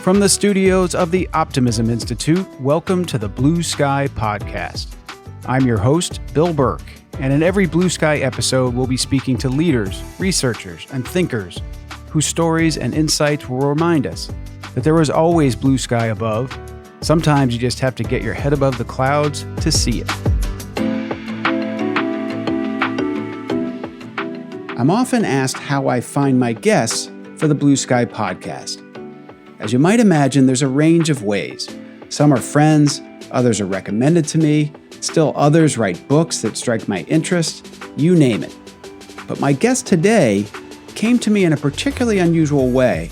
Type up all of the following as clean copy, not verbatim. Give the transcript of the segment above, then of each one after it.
From the studios of the Optimism Institute, welcome to the Blue Sky Podcast. I'm your host, Bill Burke, and in every Blue Sky episode, we'll be speaking to leaders, researchers, and thinkers whose stories and insights will remind us that there is always blue sky above. Sometimes you just have to get your head above the clouds to see it. I'm often asked how I find my guests for the Blue Sky Podcast. As you might imagine, there's a range of ways. Some are friends, others are recommended to me, still others write books that strike my interest, you name it. But my guest today came to me in a particularly unusual way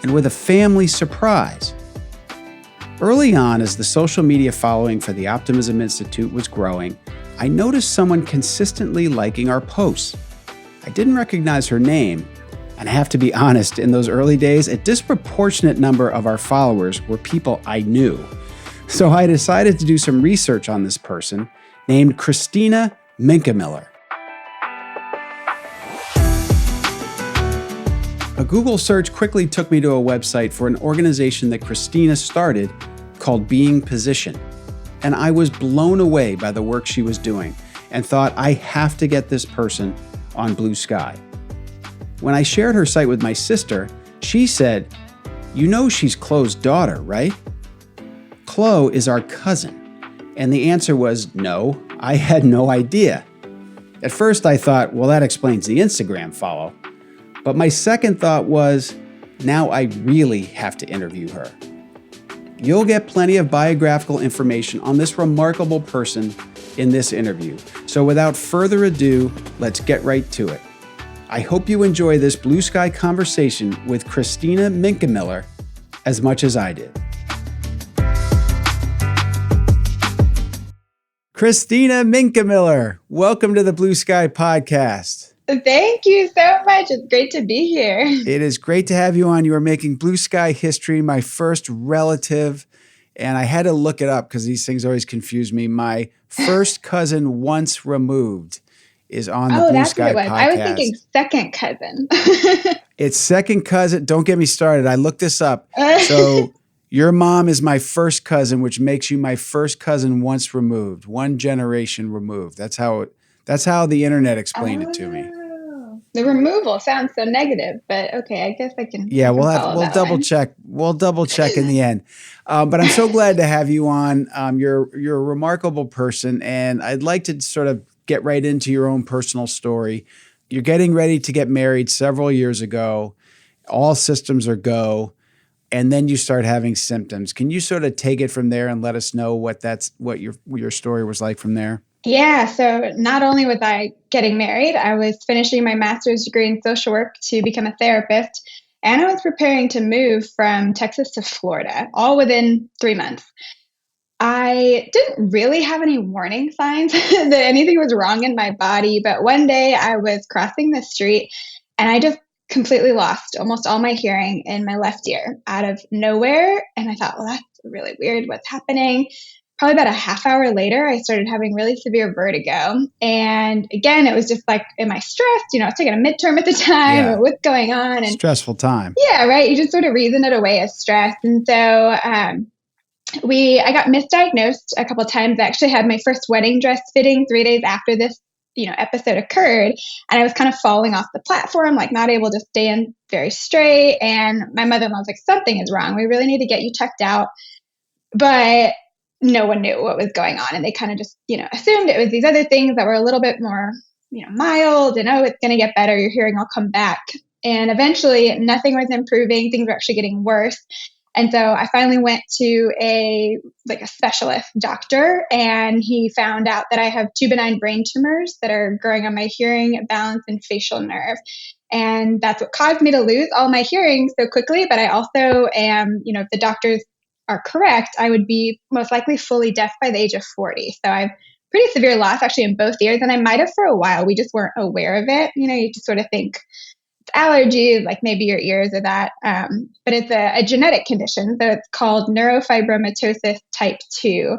and with a family surprise. Early on, as the social media following for the Optimism Institute was growing, I noticed someone consistently liking our posts. I didn't recognize her name, and I have to be honest, in those early days, a disproportionate number of our followers were people I knew. So I decided to do some research on this person named Christina Menkemeller. A Google search quickly took me to a website for an organization that Christina started called Being Positioned. And I was blown away by the work she was doing and thought, I have to get this person on Blue Sky. When I shared her site with my sister, she said, "You know she's Chloe's daughter, right?" Chloe is our cousin. And the answer was no, I had no idea. At first I thought, well, that explains the Instagram follow. But my second thought was, now I really have to interview her. You'll get plenty of biographical information on this remarkable person in this interview. So without further ado, let's get right to it. I hope you enjoy this Blue Sky conversation with Christina Menkemeller as much as I did. Christina Menkemeller, welcome to the Blue Sky Podcast. Thank you so much. It's great to be here. It is great to have you on. You are making Blue Sky history, my first relative, and I had to look it up because these things always confuse me. My first cousin once removed is on the Blue Sky Podcast. I was thinking second cousin. It's second cousin. Don't get me started. I looked this up. So your mom is my first cousin, which makes you my first cousin once removed, one generation removed. That's how the internet explained it to me. The removal sounds so negative, but okay, I guess I can. Yeah, we'll double check. We'll double check in the end. But I'm so glad to have you on. You're a remarkable person, and I'd like to sort of get right into your own personal story. You're getting ready to get married several years ago. All systems are go, and then you start having symptoms. Can you sort of take it from there and let us know what your story was like from there? Yeah, so not only was I getting married, I was finishing my master's degree in social work to become a therapist, and I was preparing to move from Texas to Florida, all within 3 months. I didn't really have any warning signs that anything was wrong in my body, but one day I was crossing the street and I just completely lost almost all my hearing in my left ear out of nowhere, and I thought, well, that's really weird. What's happening? Probably about a half hour later, I started having really severe vertigo. And again, it was just like, am I stressed? I was taking a midterm at the time. Yeah. Or what's going on? And stressful time. Yeah, right. You just sort of reason it away as stress. And so I got misdiagnosed a couple of times. I actually had my first wedding dress fitting 3 days after this episode occurred. And I was kind of falling off the platform, like not able to stand very straight. And my mother-in-law was like, something is wrong. We really need to get you checked out. But no one knew what was going on. And they kind of just, assumed it was these other things that were a little bit more, mild and, it's going to get better. Your hearing will come back. And eventually nothing was improving. Things were actually getting worse. And so I finally went to a specialist doctor, and he found out that I have 2 benign brain tumors that are growing on my hearing, balance, and facial nerve. And that's what caused me to lose all my hearing so quickly. But I also am, if the doctors are correct, I would be most likely fully deaf by the age of 40. So I have pretty severe loss actually in both ears, and I might have for a while. We just weren't aware of it. You just sort of think it's allergies, like maybe your ears or that. But it's a genetic condition. So it's called neurofibromatosis type 2.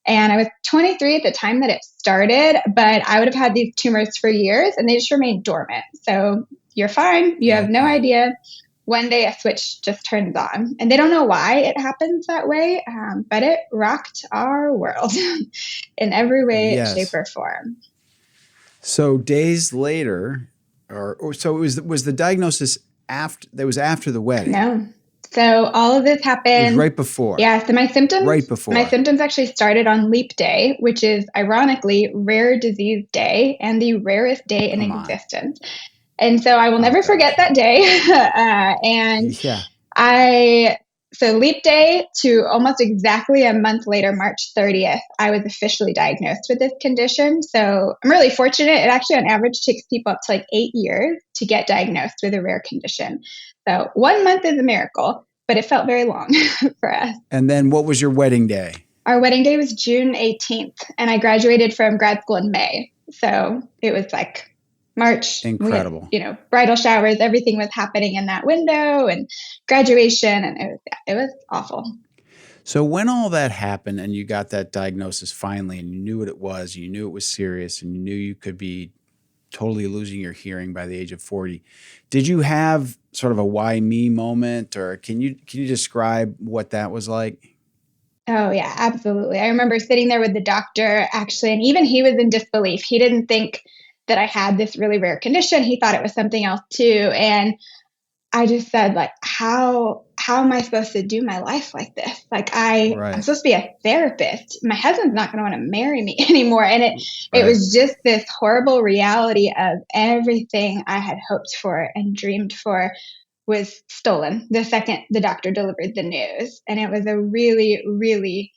And I was 23 at the time that it started, but I would have had these tumors for years and they just remained dormant. So you're fine. You have no idea one day a switch just turns on. And they don't know why it happens that way, but it rocked our world in every way, shape, or form. So days later, so it was the diagnosis after the wedding? No. So all of this happened. It was right before. Yeah. So my symptoms. Right before. My symptoms actually started on Leap Day, which is ironically Rare Disease Day and the rarest day in existence. And so I will never forget that day. So Leap Day to almost exactly a month later, March 30th, I was officially diagnosed with this condition. So I'm really fortunate. It actually on average takes people up to like 8 years to get diagnosed with a rare condition. So 1 month is a miracle, but it felt very long for us. And then what was your wedding day? Our wedding day was June 18th, and I graduated from grad school in May. So it was like March. Incredible. Bridal showers, everything was happening in that window, and graduation, and it was awful. So when all that happened and you got that diagnosis finally, and you knew what it was, you knew it was serious, and you knew you could be totally losing your hearing by the age of 40, did you have sort of a why me moment, or can you describe what that was like? Oh yeah, absolutely. I remember sitting there with the doctor actually, and even he was in disbelief. He didn't think that I had this really rare condition. He thought it was something else too. And I just said, like, how am I supposed to do my life like this? Like I'm supposed to be a therapist. My husband's not going to want to marry me anymore. And it was just this horrible reality of everything I had hoped for and dreamed for was stolen the second the doctor delivered the news. And it was a really, really,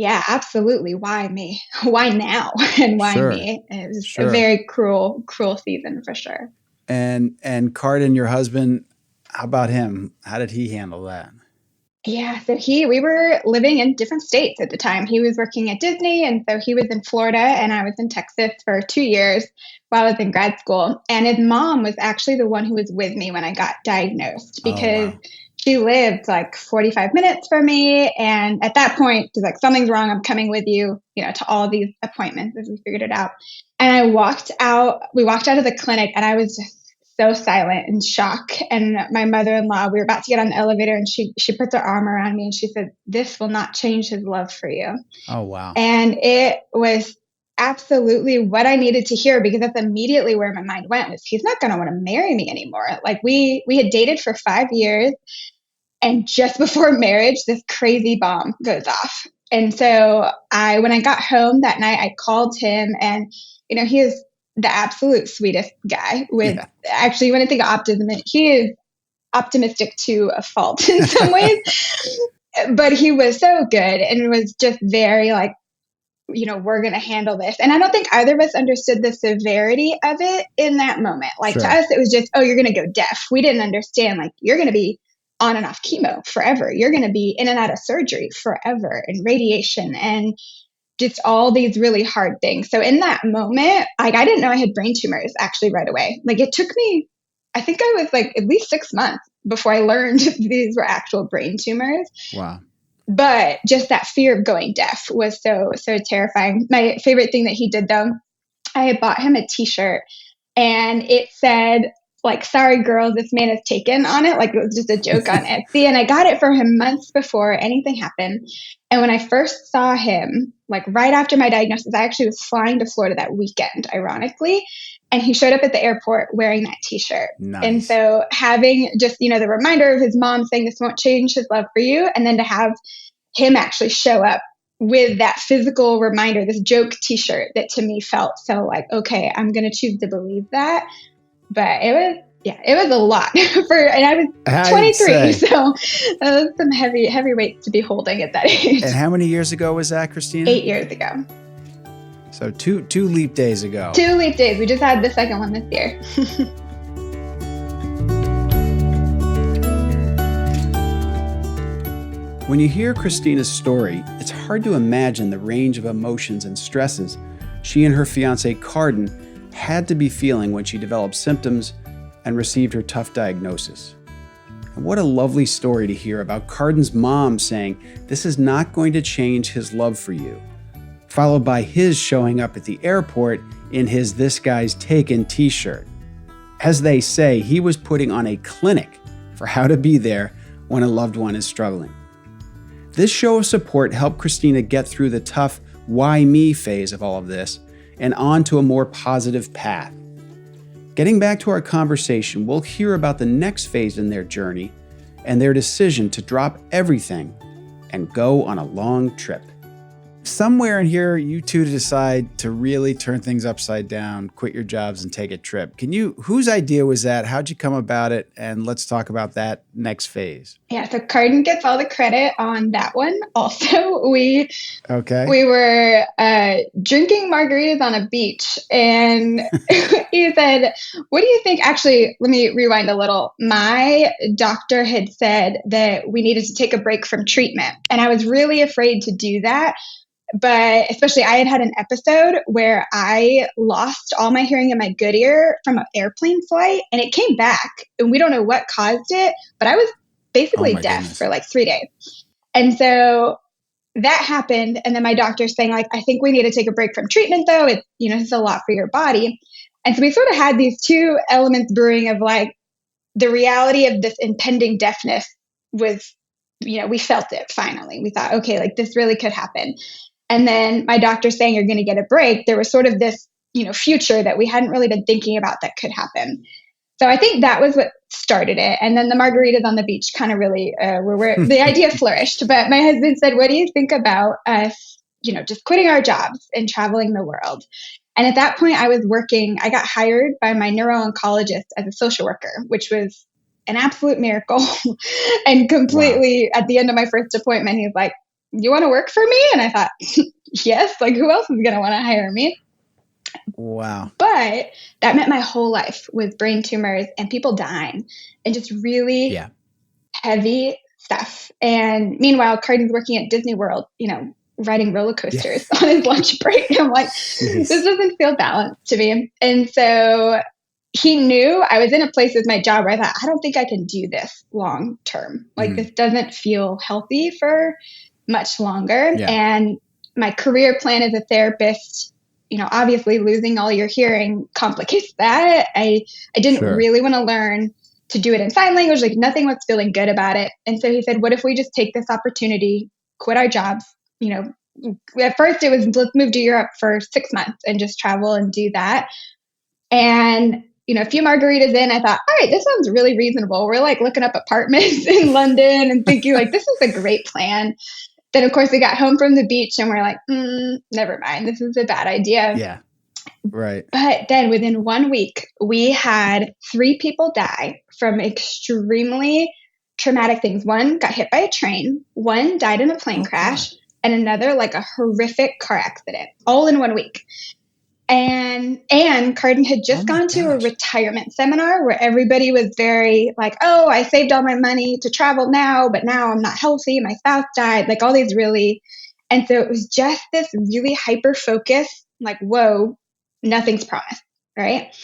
absolutely. Why me? Why now? And why me? It was a very cruel season for sure. And Cardin, your husband, how about him? How did he handle that? Yeah, so we were living in different states at the time. He was working at Disney, and so he was in Florida, and I was in Texas for 2 years while I was in grad school. And his mom was actually the one who was with me when I got diagnosed because she lived like 45 minutes from me. And at that point, she's like, something's wrong. I'm coming with you, to all these appointments as we figured it out. And we walked out of the clinic, and I was just so silent and shock. And my mother-in-law, we were about to get on the elevator, and she puts her arm around me and she said, "This will not change his love for you." Oh, wow. And it was absolutely what I needed to hear, because that's immediately where my mind went, was he's not going to want to marry me anymore. Like we had dated for 5 years, and just before marriage, this crazy bomb goes off. And so when I got home that night, I called him, and, he is the absolute sweetest guy actually, when I think of optimism, he is optimistic to a fault in some ways, but he was so good and was just very like, we're going to handle this. And I don't think either of us understood the severity of it in that moment. Like to us, it was just, oh, you're going to go deaf. We didn't understand, like, you're going to be on and off chemo forever. You're going to be in and out of surgery forever, and radiation, and just all these really hard things. So in that moment, like, I didn't know I had brain tumors actually right away. Like, it took me, I think I was like at least 6 months before I learned these were actual brain tumors. Wow. But just that fear of going deaf was so terrifying. My favorite thing that he did, though, I had bought him a t-shirt, and it said, like, "Sorry girls, this man is taken" on it. Like, it was just a joke on Etsy. And I got it for him months before anything happened. And when I first saw him, like right after my diagnosis, I actually was flying to Florida that weekend, ironically. And he showed up at the airport wearing that t-shirt. Nice. And so having just, the reminder of his mom saying this won't change his love for you, and then to have him actually show up with that physical reminder, this joke t-shirt, that to me felt so like, okay, I'm going to choose to believe that. But it was a lot and I was 23, so that was some heavy weights to be holding at that age. And how many years ago was that, Christina? 8 years ago. So two leap days ago. 2 leap days. We just had the second one this year. When you hear Christina's story, it's hard to imagine the range of emotions and stresses she and her fiancé Cardin had to be feeling when she developed symptoms and received her tough diagnosis. And what a lovely story to hear about Cardin's mom saying, "This is not going to change his love for you," followed by his showing up at the airport in his "This Guy's Taken" t-shirt. As they say, he was putting on a clinic for how to be there when a loved one is struggling. This show of support helped Christina get through the tough why me phase of all of this and on to a more positive path. Getting back to our conversation, we'll hear about the next phase in their journey and their decision to drop everything and go on a long trip. Somewhere in here, you two decide to really turn things upside down, quit your jobs, and take a trip. Whose idea was that? How'd you come about it? And let's talk about that next phase. Yeah, so Cardin gets all the credit on that one. Also, we were drinking margaritas on a beach, and he said, "What do you think?" Actually, let me rewind a little. My doctor had said that we needed to take a break from treatment, and I was really afraid to do that. But especially I had an episode where I lost all my hearing in my good ear from an airplane flight, and it came back, and we don't know what caused it, but I was basically deaf for like 3 days. And so that happened. And then my doctor's saying, like, I think we need to take a break from treatment though. It's, it's a lot for your body. And so we sort of had these two elements brewing of like the reality of this impending deafness was, we felt it finally. We thought, okay, like this really could happen. And then my doctor saying you're going to get a break. There was sort of this, future that we hadn't really been thinking about that could happen. So I think that was what started it. And then the margaritas on the beach kind of really were where the idea flourished. But my husband said, what do you think about us, just quitting our jobs and traveling the world? And at that point I got hired by my neuro-oncologist as a social worker, which was an absolute miracle. And completely at the end of my first appointment, he was like, you want to work for me? And I thought, yes, like who else is going to want to hire me? Wow. But that meant my whole life with brain tumors and people dying and just really heavy stuff. And meanwhile, Cardin's working at Disney World, riding roller coasters on his lunch break. And I'm like, this doesn't feel balanced to me. And so he knew I was in a place with my job where I thought, I don't think I can do this long term. Like this doesn't feel healthy for much longer. Yeah. And my career plan as a therapist, obviously losing all your hearing complicates that. I didn't really want to learn to do it in sign language. Like nothing was feeling good about it. And so he said, what if we just take this opportunity, quit our jobs? At first it was, let's move to Europe for 6 months and just travel and do that. And a few margaritas in, I thought, all right, this sounds really reasonable. We're like looking up apartments in London and thinking like, this is a great plan. Then, of course, we got home from the beach and we're like, never mind. This is a bad idea. Yeah, right. But then within 1 week, we had 3 people die from extremely traumatic things. One got hit by a train. One died in a plane crash. And another like a horrific car accident, all in 1 week. And Cardin had just gone to a retirement seminar where everybody was very like, oh, I saved all my money to travel now, but now I'm not healthy. My spouse died, like all these really. And so it was just this really hyper focus, like, whoa, nothing's promised. Right.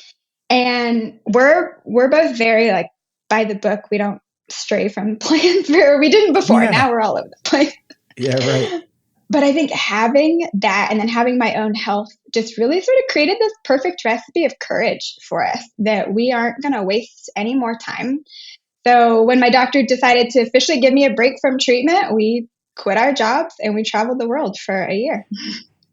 And we're both very like by the book. We don't stray from plans where we didn't before. Yeah. Now we're all over the place. Yeah, right. But I think having that and then having my own health just really sort of created this perfect recipe of courage for us that we aren't going to waste any more time. So when my doctor decided to officially give me a break from treatment, we quit our jobs and we traveled the world for a year.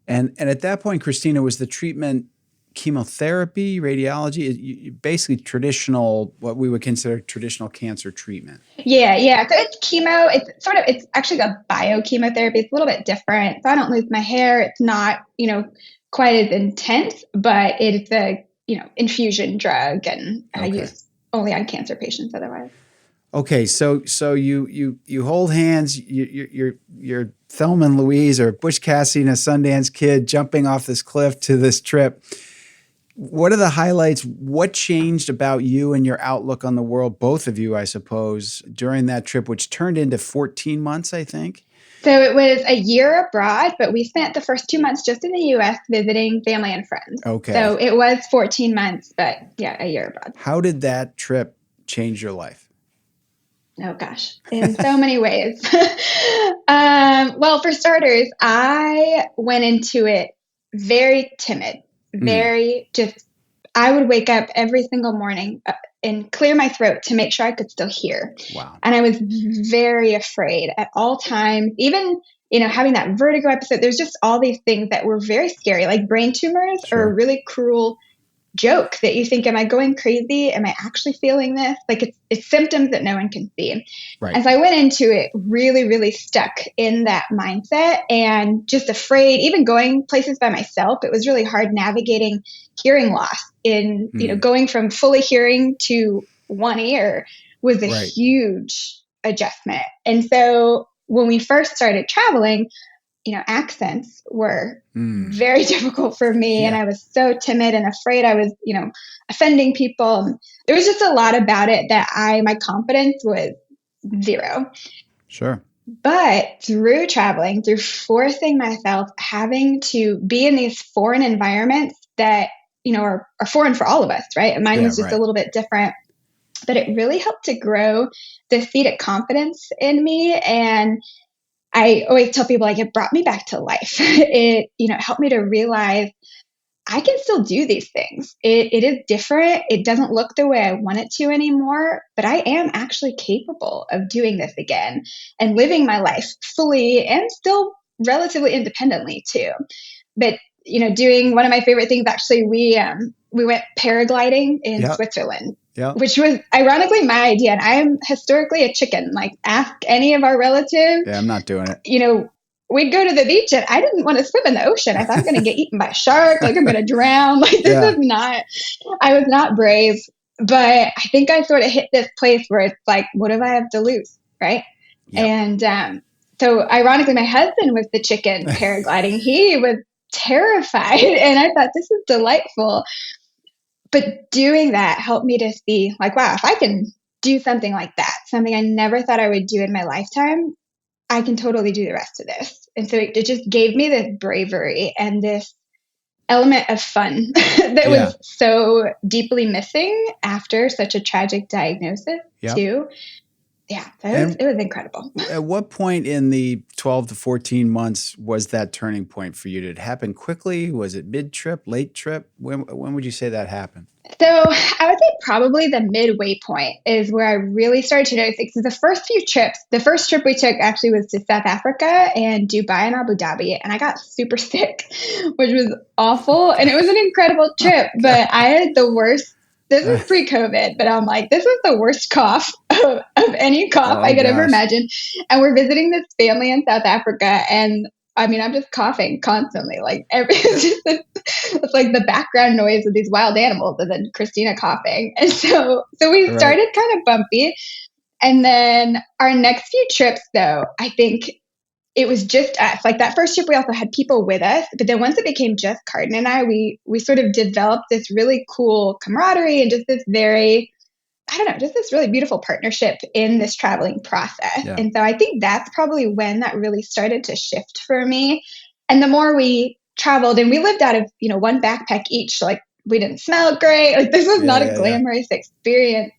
And at that point, Christina, was the treatment chemotherapy, radiology, basically traditional, what we would consider traditional cancer treatment? Yeah. So it's chemo. It's actually a biochemotherapy. It's a little bit different. So I don't lose my hair. It's not, quite as intense, but it's a, infusion drug, and I use only on cancer patients otherwise. Okay, so you hold hands. You're Thelma and Louise or Butch Cassidy and a Sundance Kid jumping off this cliff to this trip. What are the highlights? What changed about you and your outlook on the world, both of you, I suppose, during that trip, which turned into 14 months, I think? So it was a year abroad, but we spent the first 2 months just in the U.S. visiting family and friends. Okay. So it was 14 months, but yeah, a year abroad. How did that trip change your life? Oh, gosh, in so many ways. Well, for starters, I went into it very timid. I would wake up every single morning and clear my throat to make sure I could still hear. Wow. And I was very afraid at all times, even, having that vertigo episode. There's just all these things that were very scary, like brain tumors Sure. are a really cruel joke that you think, am I going crazy? Am I actually feeling this? Like it's symptoms that no one can see. Right. And so I went into it really, really stuck in that mindset and just afraid, even going places by myself. It was really hard navigating hearing loss in, going from fully hearing to one ear was a huge adjustment. And so when we first started traveling, accents were very difficult for me. Yeah. And I was so timid and afraid I was, offending people. There was just a lot about it that my confidence was zero. Sure. But through traveling, through forcing myself, having to be in these foreign environments that, are foreign for all of us, right? And mine was just a little bit different. But it really helped to grow the seed of confidence in me. And I always tell people, like, it brought me back to life. It, helped me to realize I can still do these things. It is different. It doesn't look the way I want it to anymore, but I am actually capable of doing this again and living my life fully and still relatively independently too. But, doing one of my favorite things, actually, we went paragliding in Switzerland. Yeah. Which was ironically my idea. And I am historically a chicken. Like, ask any of our relatives. Yeah, I'm not doing it. We'd go to the beach and I didn't want to swim in the ocean. I thought I'm going to get eaten by a shark. Like, I'm going to drown. Like, I was not brave. But I think I sort of hit this place where it's like, what do I have to lose? Right. Yep. And so ironically, my husband was the chicken paragliding. He was terrified. And I thought, this is delightful. But doing that helped me to see, like, wow, if I can do something like that, something I never thought I would do in my lifetime, I can totally do the rest of this. And so it just gave me this bravery and this element of fun that was so deeply missing after such a tragic diagnosis too. Yeah, it was incredible. At what point in the 12 to 14 months was that turning point for you? Did it happen quickly? Was it mid-trip, late trip? When would you say that happened? So I would say probably the midway point is where I really started to notice, because the first few trips, the first trip we took actually was to South Africa and Dubai and Abu Dhabi, and I got super sick, which was awful. And it was an incredible trip, but I had the worst. This is pre-COVID, but I'm like, this is the worst cough of any cough I could ever imagine. And we're visiting this family in South Africa, and I mean, I'm just coughing constantly. Like, it's like the background noise of these wild animals, and then Christina coughing. And so we started kind of bumpy. And then our next few trips, though, I think it was just us. Like, that first trip, we also had people with us. But then once it became just Cardin and I, we sort of developed this really cool camaraderie and just this very, just this really beautiful partnership in this traveling process. Yeah. And so I think that's probably when that really started to shift for me. And the more we traveled, and we lived out of, one backpack each, like, we didn't smell great. Like, this was not a glamorous experience.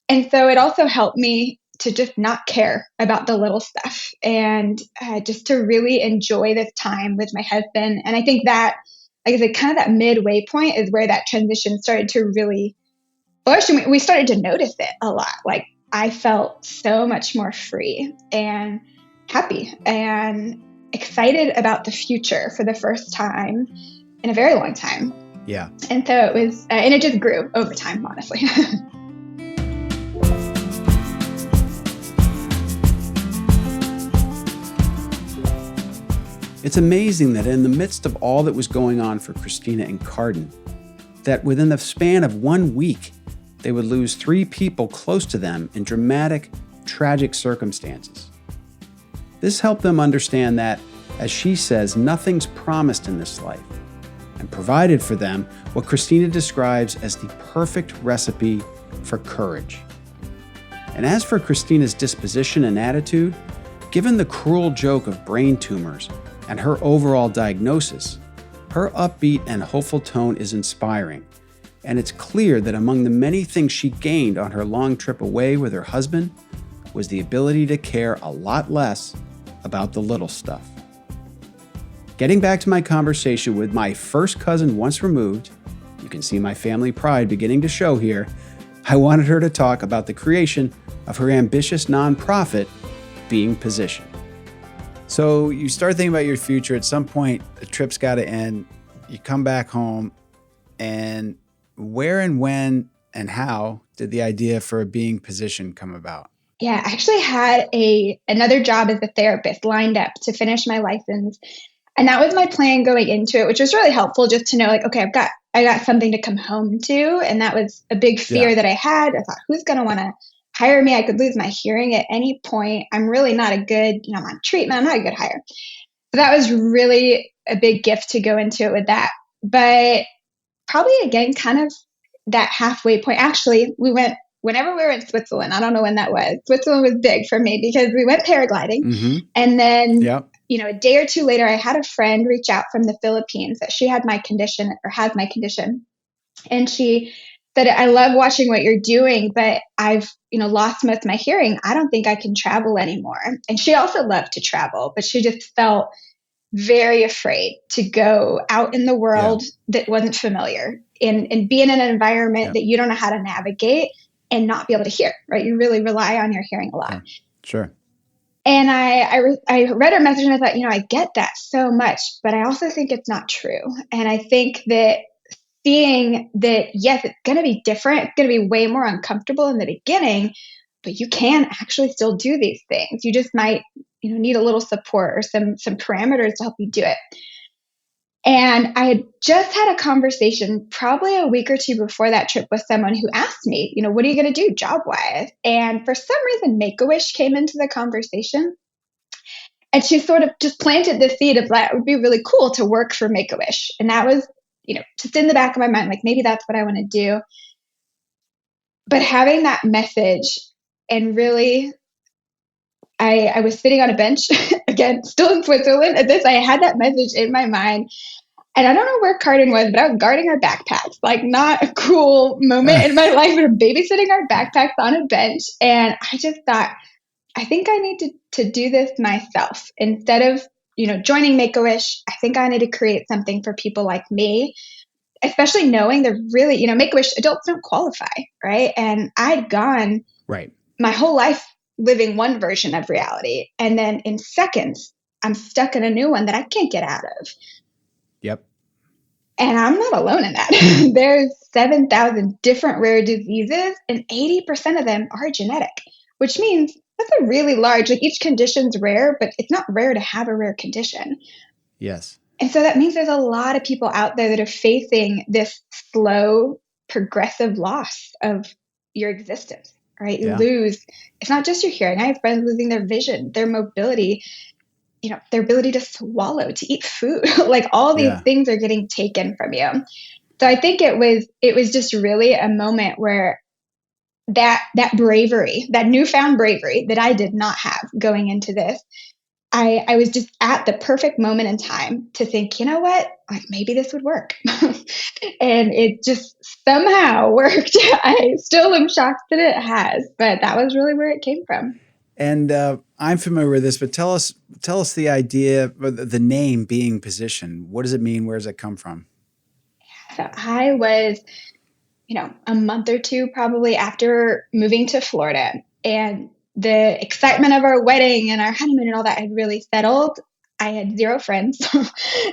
And so it also helped me to just not care about the little stuff and just to really enjoy this time with my husband. And I think that, like I said, kind of that midway point is where that transition started to really push. And we started to notice it a lot. Like, I felt so much more free and happy and excited about the future for the first time in a very long time. Yeah. And so it was, and it just grew over time, honestly. It's amazing that in the midst of all that was going on for Christina and Cardin, that within the span of 1 week, they would lose 3 people close to them in dramatic, tragic circumstances. This helped them understand that, as she says, nothing's promised in this life, and provided for them what Christina describes as the perfect recipe for courage. And as for Christina's disposition and attitude, given the cruel joke of brain tumors and her overall diagnosis, her upbeat and hopeful tone is inspiring, and it's clear that among the many things she gained on her long trip away with her husband was the ability to care a lot less about the little stuff. Getting back to my conversation with my first cousin once removed, you can see my family pride beginning to show here, I wanted her to talk about the creation of her ambitious nonprofit, Being Positioned. So you start thinking about your future. At some point, the trip's got to end. You come back home, and where and when and how did the idea for a Being Positioned come about? Yeah, I actually had another job as a therapist lined up to finish my license. And that was my plan going into it, which was really helpful just to know, like, okay, I got something to come home to. And that was a big fear that I had. I thought, who's going to want to hire me? I could lose my hearing at any point. I'm really not a good, I'm on treatment. I'm not a good hire. So that was really a big gift to go into it with that. But probably again, kind of that halfway point. Actually, whenever we were in Switzerland. I don't know when that was. Switzerland was big for me because we went paragliding. And then, a day or two later, I had a friend reach out from the Philippines that she had my condition or has my condition. And she said, I love watching what you're doing, but I've, lost most of my hearing. I don't think I can travel anymore. And she also loved to travel, but she just felt very afraid to go out in the world that wasn't familiar and be in an environment that you don't know how to navigate and not be able to hear, right? You really rely on your hearing a lot. Sure. And I read her message and I thought, I get that so much, but I also think it's not true. And I think that seeing that, yes, it's going to be different. It's going to be way more uncomfortable in the beginning, but you can actually still do these things. You just might, need a little support or some parameters to help you do it. And I had just had a conversation probably a week or two before that trip with someone who asked me, what are you going to do job-wise? And for some reason, Make-A-Wish came into the conversation. And she sort of just planted the seed of that it would be really cool to work for Make-A-Wish. And that was, just in the back of my mind, like maybe that's what I want to do. But having that message and really, I was sitting on a bench, again, still in Switzerland at this, I had that message in my mind. And I don't know where Cardin was, but I was guarding our backpacks, like not a cool moment in my life. We were babysitting our backpacks on a bench. And I just thought, I think I need to do this myself. Instead of, joining Make-A-Wish, I think I need to create something for people like me, especially knowing they're really, Make-A-Wish adults don't qualify, right? And I'd gone my whole life living one version of reality. And then in seconds, I'm stuck in a new one that I can't get out of. Yep. And I'm not alone in that. There's 7,000 different rare diseases, and 80% of them are genetic, which means that's a really large, like each condition's rare, but it's not rare to have a rare condition. Yes. And so that means there's a lot of people out there that are facing this slow, progressive loss of your existence, right? You lose, it's not just your hearing. I have friends losing their vision, their mobility, their ability to swallow, to eat food, like all these things are getting taken from you. So I think it was just really a moment where that bravery, that newfound bravery that I did not have going into this, I was just at the perfect moment in time to think, you know what, like maybe this would work. And it just somehow worked. I still am shocked that it has, but that was really where it came from. And I'm familiar with this, but tell us the idea, the name Being Positioned. What does it mean? Where does it come from? So I was, a month or two probably after moving to Florida, and the excitement of our wedding and our honeymoon and all that had really settled. I had zero friends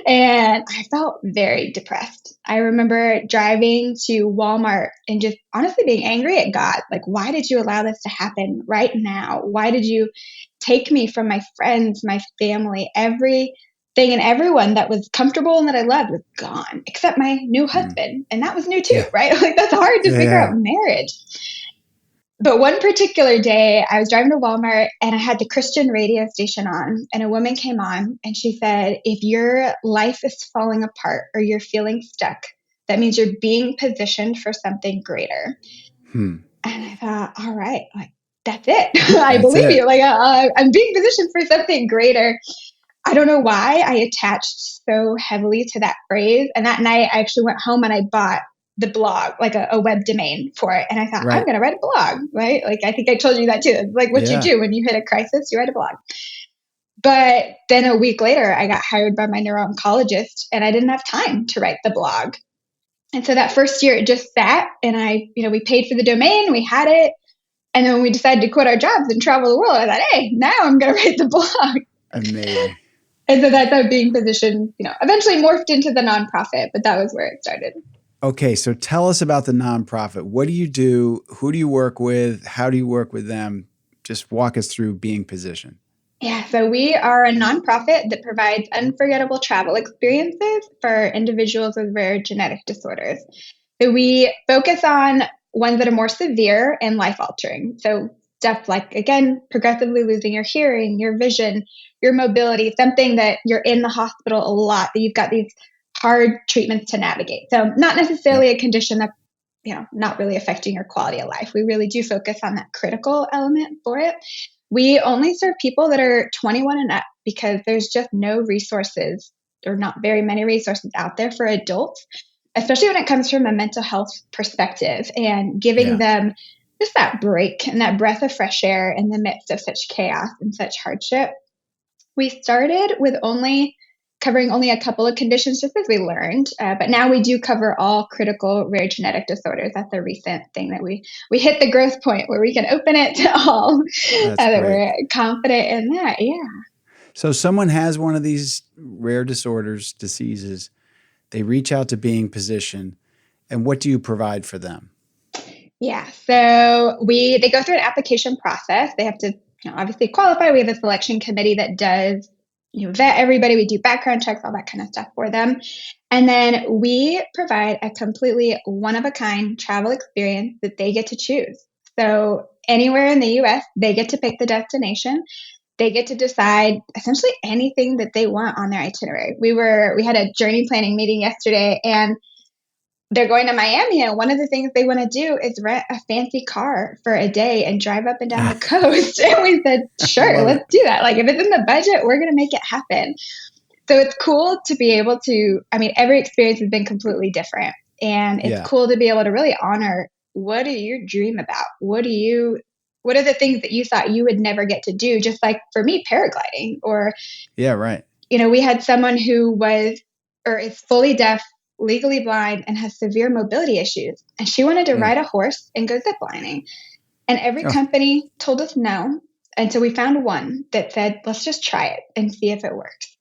and I felt very depressed. I remember driving to Walmart and just honestly being angry at God. Like, why did you allow this to happen right now? Why did you take me from my friends, my family, everything and everyone that was comfortable and that I loved was gone, except my new husband. And that was new too, right? Like that's hard to figure out marriage. But one particular day, I was driving to Walmart and I had the Christian radio station on, and a woman came on and she said, if your life is falling apart or you're feeling stuck, that means you're being positioned for something greater. And I thought, all right, like that's it. I believe you. Like I'm being positioned for something greater. I don't know why I attached so heavily to that phrase. And that night I actually went home and I bought the blog, like a web domain for it. And I thought, I'm going to write a blog, right? Like, I think I told you that too. It's like what you do when you hit a crisis, you write a blog. But then a week later, I got hired by my neuro-oncologist and I didn't have time to write the blog. And so that first year it just sat, and we paid for the domain, we had it. And then when we decided to quit our jobs and travel the world, I thought, hey, now I'm going to write the blog. Amazing. And so that's how Being Positioned, eventually morphed into the nonprofit, but that was where it started. Okay, so tell us about the nonprofit. What do you do? Who do you work with? How do you work with them? Just walk us through Being Positioned. Yeah, so we are a nonprofit that provides unforgettable travel experiences for individuals with rare genetic disorders. So we focus on ones that are more severe and life-altering. So stuff like, again, progressively losing your hearing, your vision, your mobility, something that you're in the hospital a lot, that you've got these hard treatments to navigate. So not necessarily a condition that, not really affecting your quality of life. We really do focus on that critical element for it. We only serve people that are 21 and up because there's just no resources, or not very many resources out there for adults, especially when it comes from a mental health perspective, and giving them just that break and that breath of fresh air in the midst of such chaos and such hardship. We started with covering only a couple of conditions just as we learned, but now we do cover all critical rare genetic disorders. That's a recent thing that we hit the growth point where we can open it to all. That we're confident in that. Yeah. So someone has one of these rare disorders, diseases, they reach out to Being Positioned, and what do you provide for them? Yeah, so they go through an application process. They have to obviously qualify. We have a selection committee that does vet everybody. We do background checks, all that kind of stuff for them. And then we provide a completely one-of-a-kind travel experience that they get to choose. So anywhere in the US, they get to pick the destination. They get to decide essentially anything that they want on their itinerary. We had a journey planning meeting yesterday, and they're going to Miami, and one of the things they want to do is rent a fancy car for a day and drive up and down the coast. And we said, sure, let's do that. Like, if it's in the budget, we're going to make it happen. So it's cool to be able to, every experience has been completely different. And it's cool to be able to really honor, what do you dream about? What are the things that you thought you would never get to do? Just like for me, paragliding, or, we had someone who is fully deaf, legally blind, and has severe mobility issues. And she wanted to ride a horse and go ziplining. And every company told us no. And so we found one that said, let's just try it and see if it works.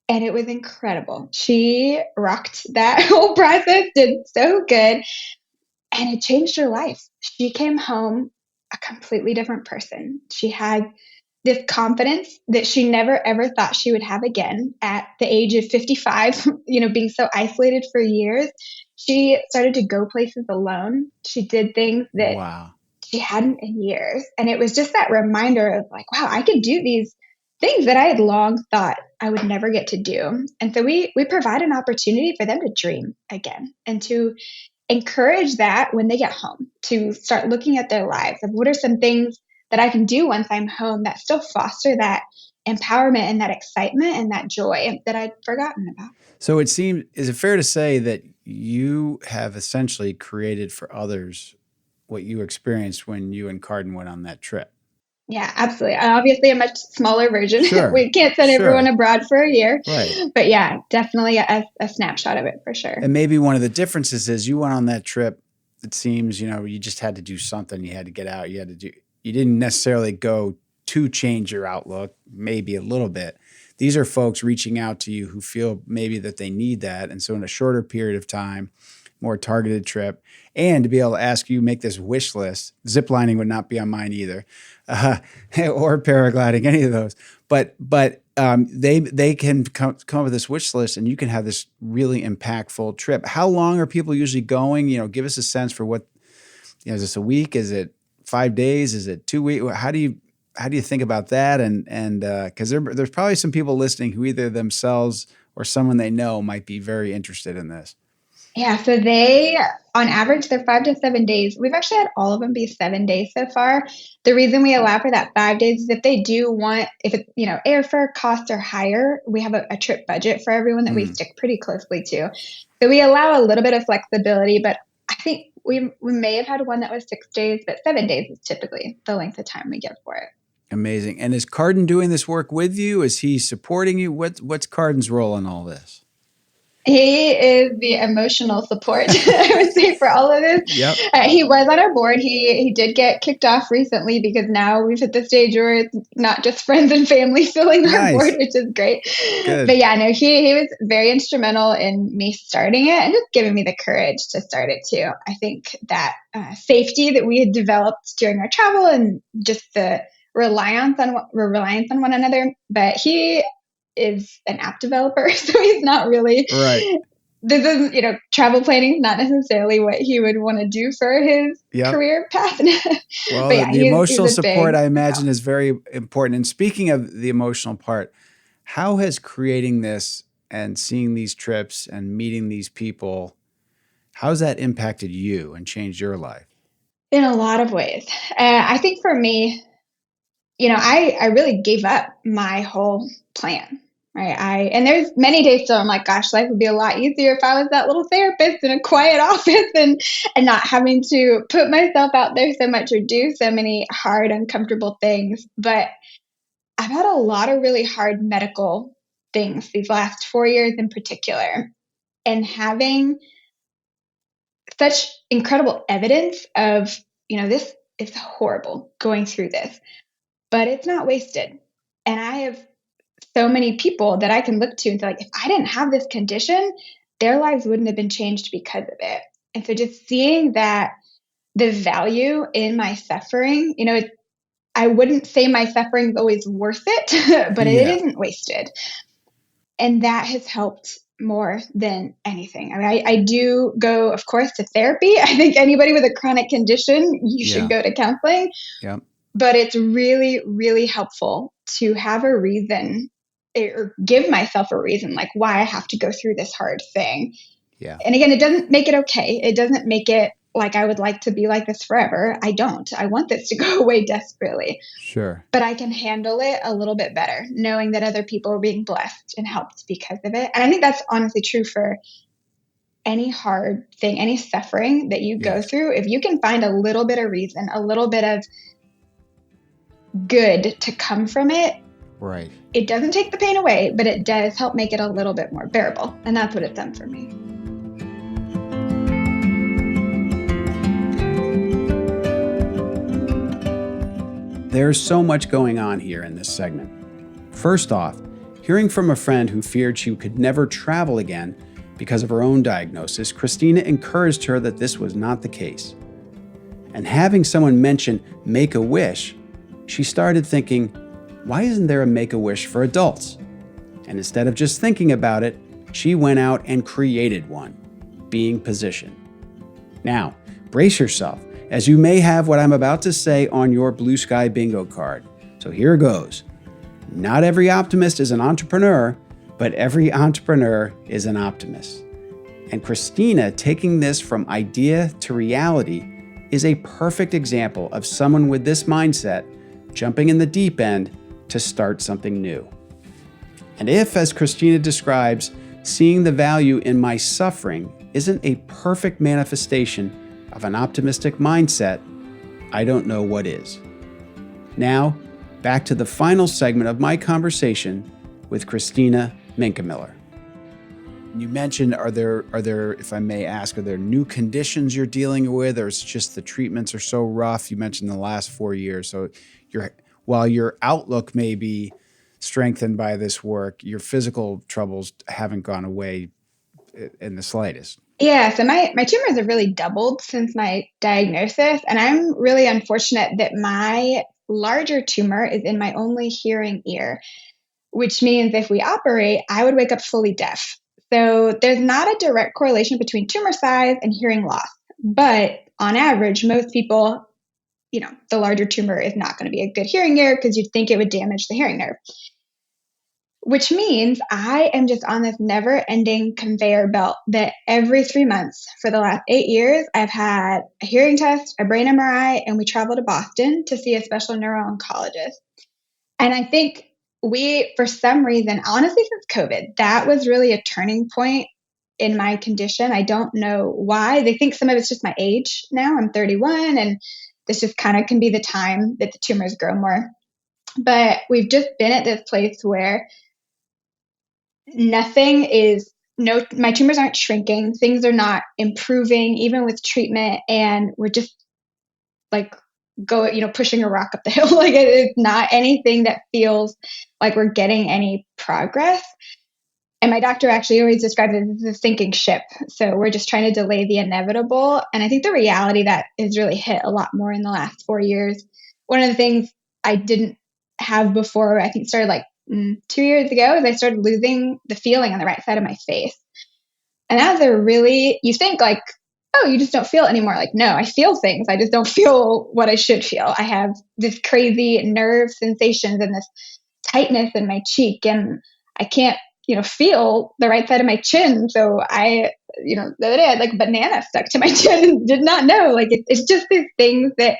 And it was incredible. She rocked that whole process, did so good. And it changed her life. She came home a completely different person. She had this confidence that she never ever thought she would have again at the age of 55, being so isolated for years. She started to go places alone. She did things that she hadn't in years. And it was just that reminder of like, wow, I could do these things that I had long thought I would never get to do. And so we provide an opportunity for them to dream again, and to encourage that when they get home, to start looking at their lives of what are some things that I can do once I'm home that still foster that empowerment and that excitement and that joy that I'd forgotten about. So is it fair to say that you have essentially created for others what you experienced when you and Cardin went on that trip? Yeah, absolutely. Obviously a much smaller version. Sure. We can't send everyone abroad for a year. Right. But yeah, definitely a snapshot of it for sure. And maybe one of the differences is you went on that trip, it seems, you just had to do something. You had to get out. You didn't necessarily go to change your outlook, maybe a little bit. These are folks reaching out to you who feel maybe that they need that. And so in a shorter period of time, more targeted trip, and to be able to ask you, make this wish list. Ziplining would not be on mine either, or paragliding, any of those. But they can come up with this wish list, and you can have this really impactful trip. How long are people usually going? Give us a sense for what, is this a week? Is it 5 days? Is it 2 weeks? How do you think about that? And because there's probably some people listening who either themselves or someone they know might be very interested in this. Yeah, so on average, they're 5 to 7 days. We've actually had all of them be 7 days so far. The reason we allow for that 5 days is if they do want, if it, airfare costs are higher, we have a trip budget for everyone that we stick pretty closely to. So we allow a little bit of flexibility, but I think we may have had one that was 6 days, but 7 days is typically the length of time we give for it. Amazing. And is Cardin doing this work with you? Is he supporting you? What's Cardin's role in all this? He is the emotional support, I would say, for all of this. Yep. He was on our board. He did get kicked off recently because now we've hit the stage where it's not just friends and family filling our board, Nice. which is great. Good. But yeah, no, he was very instrumental in me starting it and just giving me the courage to start it too. I think that safety that we had developed during our travel and just the reliance on one another. But he is an app developer, so he's not really Right. This isn't, travel planning is not necessarily what he would want to do for his Yep. career path. Well, But yeah, the emotional he's a support, big I imagine, is very important. And speaking of the emotional part, how has creating this and seeing these trips and meeting these people, how has that impacted you and changed your life? in a lot of ways. I think for me, I really gave up my whole plan. Right. And there's many days still I'm like, gosh, life would be a lot easier if I was that little therapist in a quiet office and not having to put myself out there so much or do so many hard, uncomfortable things. But I've had a lot of really hard medical things these last 4 years in particular. And having such incredible evidence of, this is horrible going through this, but it's not wasted. And I have so many people that I can look to and say, like, if I didn't have this condition, their lives wouldn't have been changed because of it. And so just seeing that the value in my suffering, I wouldn't say my suffering is always worth it, but it isn't wasted. And that has helped more than anything. I mean, I do go, of course, to therapy. I think anybody with a chronic condition, you should go to counseling. Yep. But it's really, really helpful to have a reason or give myself a reason, like why I have to go through this hard thing. Yeah. And again, it doesn't make it okay. It doesn't make it like I would like to be like this forever. I don't. I want this to go away desperately. Sure. But I can handle it a little bit better, knowing that other people are being blessed and helped because of it. And I think that's honestly true for any hard thing, any suffering that you go through. If you can find a little bit of reason, a little bit of good to come from it, right, it doesn't take the pain away, but it does help make it a little bit more bearable. And that's what it's done for me. There's so much going on here in this segment. First off, hearing from a friend who feared she could never travel again because of her own diagnosis, Christina encouraged her that this was not the case. And having someone mention Make-A-Wish, she started thinking, why isn't there a Make-A-Wish for adults? And instead of just thinking about it, she went out and created one, Being Positioned. Now, brace yourself, as you may have what I'm about to say on your blue sky bingo card. So here goes. Not every optimist is an entrepreneur, but every entrepreneur is an optimist. And Christina, taking this from idea to reality, is a perfect example of someone with this mindset jumping in the deep end to start something new. And if, as Christina describes, seeing the value in my suffering isn't a perfect manifestation of an optimistic mindset, I don't know what is. Now, back to the final segment of my conversation with Christina Menkemeller. You mentioned, are there, if I may ask, are there new conditions you're dealing with, or it's just the treatments are so rough? You mentioned the last 4 years. So while your outlook may be strengthened by this work, your physical troubles haven't gone away in the slightest. Yeah, so my tumors have really doubled since my diagnosis, and I'm really unfortunate that my larger tumor is in my only hearing ear, which means if we operate, I would wake up fully deaf. So there's not a direct correlation between tumor size and hearing loss, but on average, most people, the larger tumor is not going to be a good hearing ear because you'd think it would damage the hearing nerve. Which means I am just on this never-ending conveyor belt that every 3 months for the last 8 years, I've had a hearing test, a brain MRI, and we travel to Boston to see a special neuro-oncologist. And I think for some reason, honestly, since COVID, that was really a turning point in my condition. I don't know why. They think some of it's just my age now. I'm 31, and this just kind of can be the time that the tumors grow more. But we've just been at this place where nothing is no, my tumors aren't shrinking. Things are not improving, even with treatment. And we're just like pushing a rock up the hill. Like it's not anything that feels like we're getting any progress. And my doctor actually always describes it as a sinking ship. So we're just trying to delay the inevitable. And I think the reality that has really hit a lot more in the last 4 years. One of the things I didn't have before, I think started like 2 years ago, is I started losing the feeling on the right side of my face. And that's you think like, oh, you just don't feel it anymore. Like, no, I feel things. I just don't feel what I should feel. I have this crazy nerve sensations and this tightness in my cheek, and I can't, feel the right side of my chin. So the other day I had like a banana stuck to my chin and did not know. Like it's just these things that,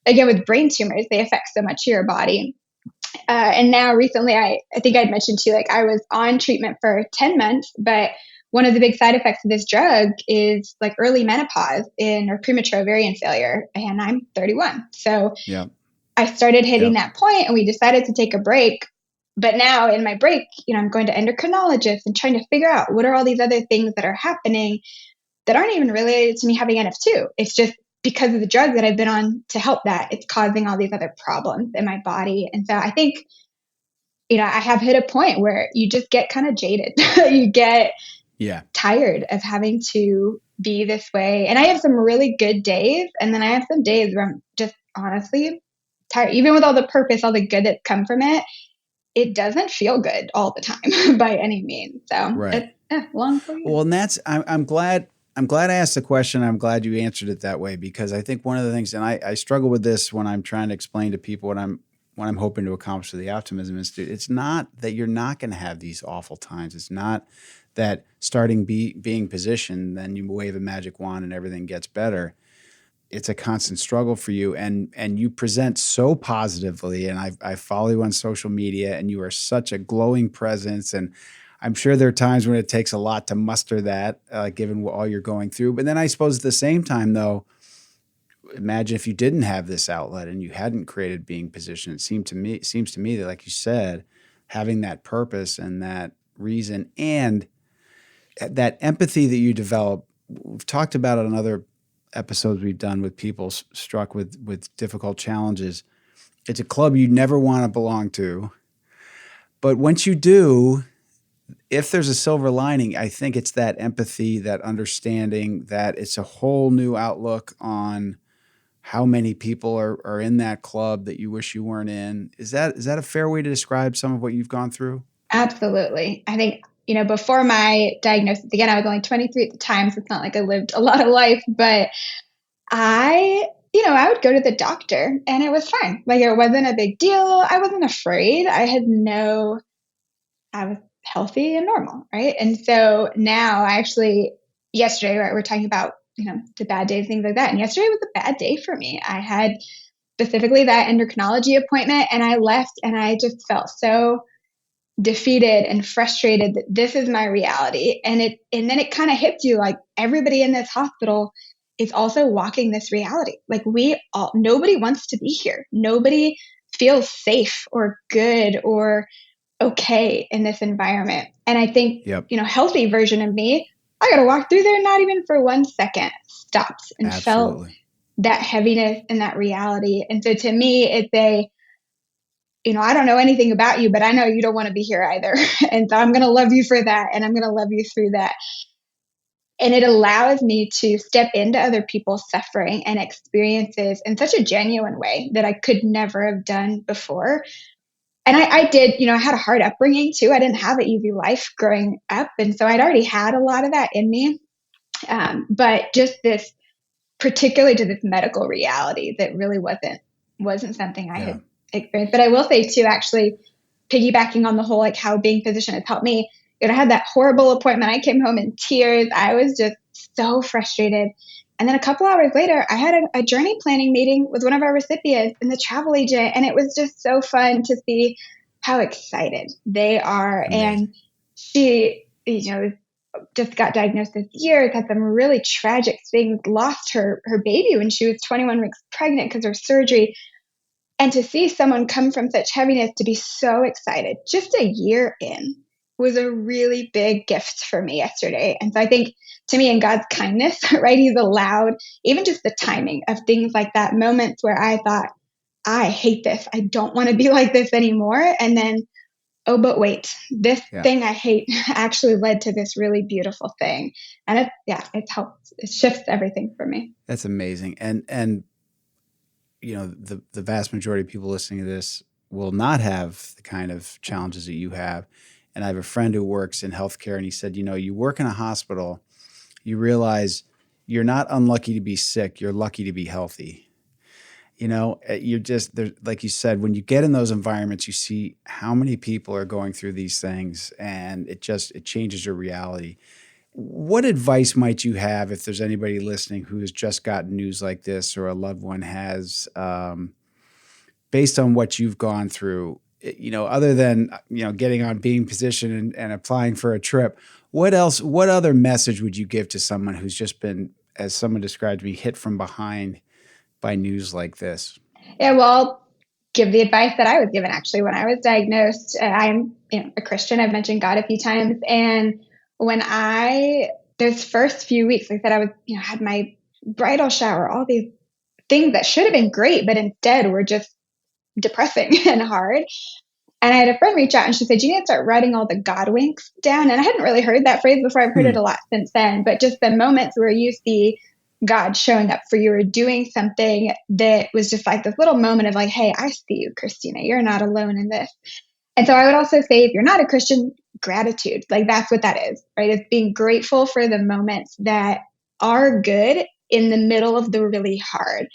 again, with brain tumors, they affect so much of your body. And now recently, I think I'd mentioned to you, like I was on treatment for 10 months, but one of the big side effects of this drug is like early menopause or premature ovarian failure. And I'm 31. So yeah. I started hitting that point and we decided to take a break. But now in my break, I'm going to endocrinologists and trying to figure out what are all these other things that are happening that aren't even related to me having NF2. It's just because of the drug that I've been on to help that, it's causing all these other problems in my body. And so I think, I have hit a point where you just get kind of jaded. You get tired of having to be this way. And I have some really good days. And then I have some days where I'm just honestly tired, even with all the purpose, all the good that's come from it. It doesn't feel good all the time by any means. So right. It's long for you. Well, and I'm glad I asked the question. I'm glad you answered it that way, because I think one of the things, and I struggle with this when I'm trying to explain to people what I'm hoping to accomplish with the Optimism Institute. It's not that you're not going to have these awful times. It's not that starting being positioned, then you wave a magic wand and everything gets better. It's a constant struggle for you, and you present so positively, and I follow you on social media, and you are such a glowing presence, and I'm sure there are times when it takes a lot to muster that, given all you're going through. But then I suppose at the same time, though, imagine if you didn't have this outlet and you hadn't created being positioned. It seems to me that, like you said, having that purpose and that reason and that empathy that you develop. We've talked about it on other episodes we've done with people struck with difficult challenges. It's a club you never want to belong to. But once you do, if there's a silver lining, I think it's that empathy, that understanding, that it's a whole new outlook on how many people are in that club that you wish you weren't in. Is that a fair way to describe some of what you've gone through? Absolutely. I think, before my diagnosis, again, I was only 23 at the time, so it's not like I lived a lot of life, but I would go to the doctor and it was fine. Like it wasn't a big deal. I wasn't afraid. I was healthy and normal. Right. And so now yesterday, right, we're talking about, the bad days, things like that. And yesterday was a bad day for me. I had specifically that endocrinology appointment and I left and I just felt so defeated and frustrated that this is my reality. And then it kind of hits you like everybody in this hospital is also walking this reality. Like nobody wants to be here. Nobody feels safe or good or okay in this environment. And I think, healthy version of me, I got to walk through there, not even for 1 second, stopped and Absolutely. felt that heaviness and that reality. And so to me, it's I don't know anything about you, but I know you don't want to be here either. And so I'm going to love you for that. And I'm going to love you through that. And it allows me to step into other people's suffering and experiences in such a genuine way that I could never have done before. And I did, I had a hard upbringing too. I didn't have an easy life growing up. And so I'd already had a lot of that in me. But just this, particularly to this medical reality that really wasn't something I had experienced. But I will say too, actually piggybacking on the whole, like how being physician has helped me, I had that horrible appointment. I came home in tears. I was just so frustrated. And then a couple hours later, I had a journey planning meeting with one of our recipients and the travel agent. And it was just so fun to see how excited they are. Amazing. And she, just got diagnosed this year, had some really tragic things, lost her baby when she was 21 weeks pregnant because of her surgery. And to see someone come from such heaviness to be so excited just a year in was a really big gift for me yesterday. And so I think, to me, in God's kindness, right, he's allowed even just the timing of things like that, moments where I thought, I hate this. I don't want to be like this anymore. And then, oh, but wait, this thing I hate actually led to this really beautiful thing. And it's helped. It shifts everything for me. That's amazing. And you know, the vast majority of people listening to this will not have the kind of challenges that you have. And I have a friend who works in healthcare, and he said, you know, you work in a hospital, you realize you're not unlucky to be sick, you're lucky to be healthy. You know, you're just, like you said, when you get in those environments, you see how many people are going through these things, and it changes your reality. What advice might you have if there's anybody listening who has just gotten news like this, or a loved one has, based on what you've gone through, you know, other than, you know, getting on Being Positioned and applying for a trip, what other message would you give to someone who's just been, as someone described to me, hit from behind by news like this? Yeah, well, I'll give the advice that I was given actually when I was diagnosed. I'm a Christian. I've mentioned God a few times. And when those first few weeks, like I said, I was, had my bridal shower, all these things that should have been great, but instead were just depressing and hard. And I had a friend reach out and she said, you need to start writing all the God winks down. And I hadn't really heard that phrase before. I've heard it a lot since then, but just the moments where you see God showing up for you or doing something that was just like this little moment of like, hey, I see you, Christina, you're not alone in this. And so I would also say, if you're not a Christian, gratitude, like that's what that is, right? It's being grateful for the moments that are good in the middle of the really hard.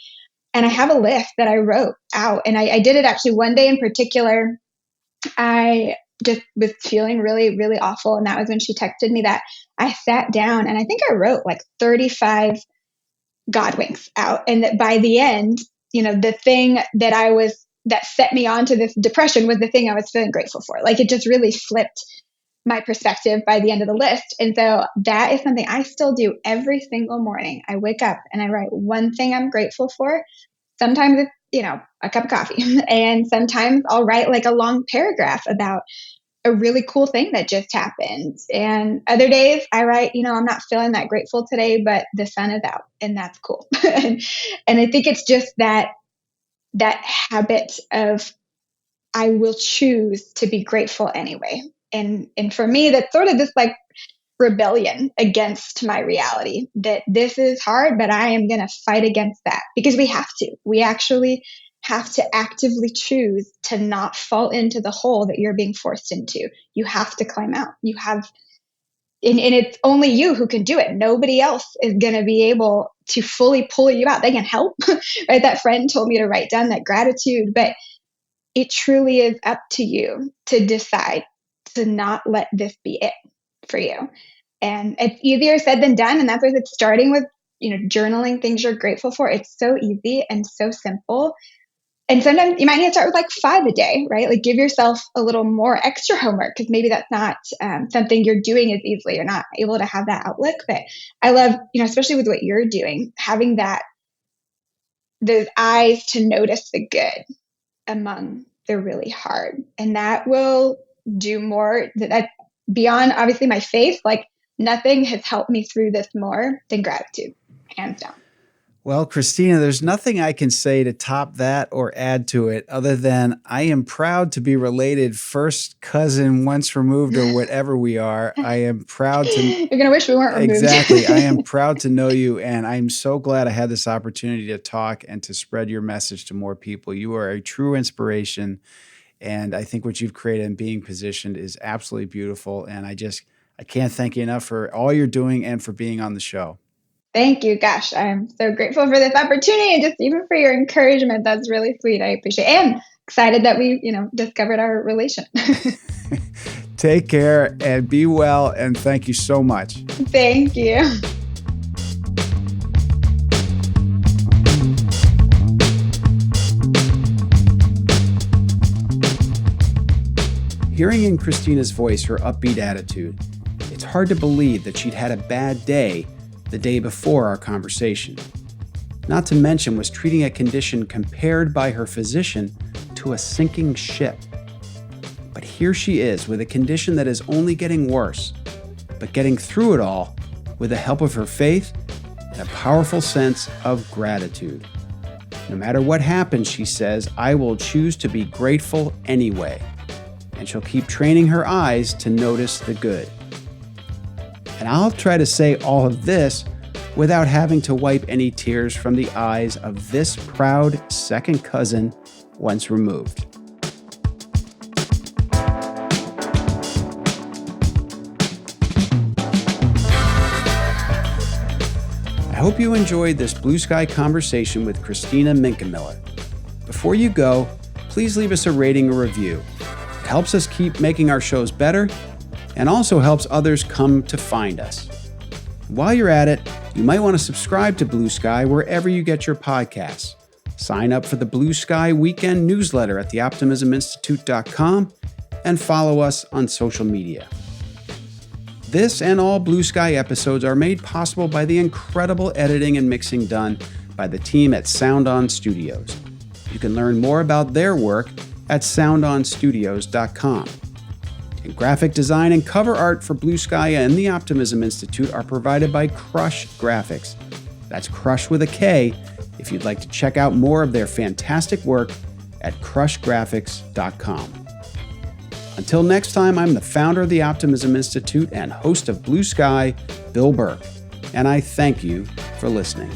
And I have a list that I wrote out, and I did it actually one day in particular. I just was feeling really, really awful. And that was when she texted me that. I sat down and I think I wrote like 35 God winks out. And that by the end, the thing that set me onto this depression was the thing I was feeling grateful for. Like it just really flipped my perspective by the end of the list. And so that is something I still do every single morning. I wake up and I write one thing I'm grateful for. Sometimes it's, a cup of coffee. And sometimes I'll write like a long paragraph about a really cool thing that just happened. And other days I write, I'm not feeling that grateful today, but the sun is out and that's cool. and I think it's just that habit of I will choose to be grateful anyway. And for me, that's sort of this like rebellion against my reality that this is hard, but I am going to fight against that because we actually have to actively choose to not fall into the hole that you're being forced into. You have to climb out. And it's only you who can do it. Nobody else is going to be able to fully pull you out. They can help, right? That friend told me to write down that gratitude, but it truly is up to you to decide to not let this be it for you. And it's easier said than done. And that's why it's starting with, journaling things you're grateful for. It's so easy and so simple. And sometimes you might need to start with like 5 a day, right? Like give yourself a little more extra homework because maybe that's not something you're doing as easily. You're not able to have that outlook. But I love, especially with what you're doing, having those eyes to notice the good among the really hard. And that will do more that beyond obviously my faith, like nothing has helped me through this more than gratitude, hands down. Well, Christina, there's nothing I can say to top that or add to it other than I am proud to be related, first cousin once removed or whatever we are. I am proud to... You're going to wish we weren't removed. Exactly. I am proud to know you, and I'm so glad I had this opportunity to talk and to spread your message to more people. You are a true inspiration, and I think what you've created in Being Positioned is absolutely beautiful, and I can't thank you enough for all you're doing and for being on the show. Thank you. Gosh, I'm so grateful for this opportunity and just even for your encouragement. That's really sweet. I appreciate it. And excited that we, discovered our relation. Take care and be well. And thank you so much. Thank you. Hearing in Christina's voice her upbeat attitude, it's hard to believe that she'd had a bad day the day before our conversation. Not to mention was treating a condition compared by her physician to a sinking ship. But here she is with a condition that is only getting worse, but getting through it all with the help of her faith and a powerful sense of gratitude. No matter what happens, she says, I will choose to be grateful anyway. And she'll keep training her eyes to notice the good. And I'll try to say all of this without having to wipe any tears from the eyes of this proud second cousin once removed. I hope you enjoyed this blue sky conversation with Christina Menkemeller. Before you go, please leave us a rating or review. It helps us keep making our shows better and also helps others come to find us. While you're at it, you might want to subscribe to Blue Sky wherever you get your podcasts. Sign up for the Blue Sky Weekend newsletter at theoptimisminstitute.com and follow us on social media. This and all Blue Sky episodes are made possible by the incredible editing and mixing done by the team at Sound On Studios. You can learn more about their work at soundonstudios.com. And graphic design and cover art for Blue Sky and the Optimism Institute are provided by Crush Graphics. That's Crush with a K if you'd like to check out more of their fantastic work at crushgraphics.com. Until next time, I'm the founder of the Optimism Institute and host of Blue Sky, Bill Burke, and I thank you for listening.